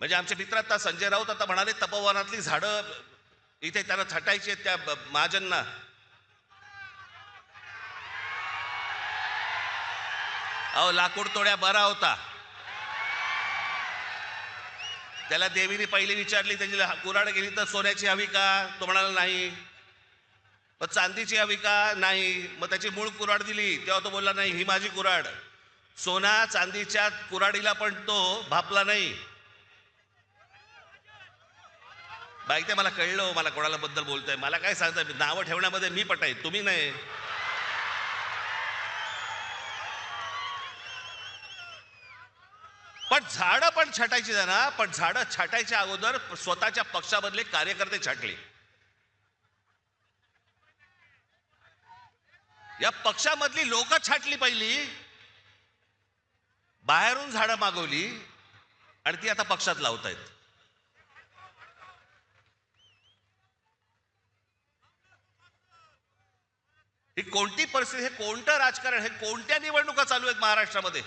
म्हणजे आमचे मित्र आता संजय राऊत आता म्हणाले तपोवनातली झाडं इथे त्यांना छाटायची आहेत त्या महाजनना. अहो लाकूड तोड्या बरा होता. त्याला देवीने पहिली विचारली त्याची कुऱ्हाड गेली तर सोन्याची हवी का, तो म्हणाला नाही. मग चांदीची हवी का, नाही. मग त्याची मूळ कुऱ्हाड दिली तेव्हा तो बोलला नाही ही माझी कुऱ्हाड. सोना चांदीच्या कुऱ्हाडीला पण तो भापला नाही. बाईक मला कळलं मला कोणाला बद्दल बोलतोय. मला काय सांगताय नावं ठेवण्यामध्ये मी पटाय तुम्ही नाही. पण झाडं पण छाटायची ना, पण झाडं छाटायच्या अगोदर स्वतःच्या पक्षामधले कार्यकर्ते छाटले. या पक्षामधली लोक छाटली पहिली, बाहेरून झाडं मागवली आणि ती आता पक्षात लावतायत. ही कोणती परिस्थिती, हे कोणतं राजकारण, हे कोणत्या निवडणुका चालू आहेत महाराष्ट्रामध्ये.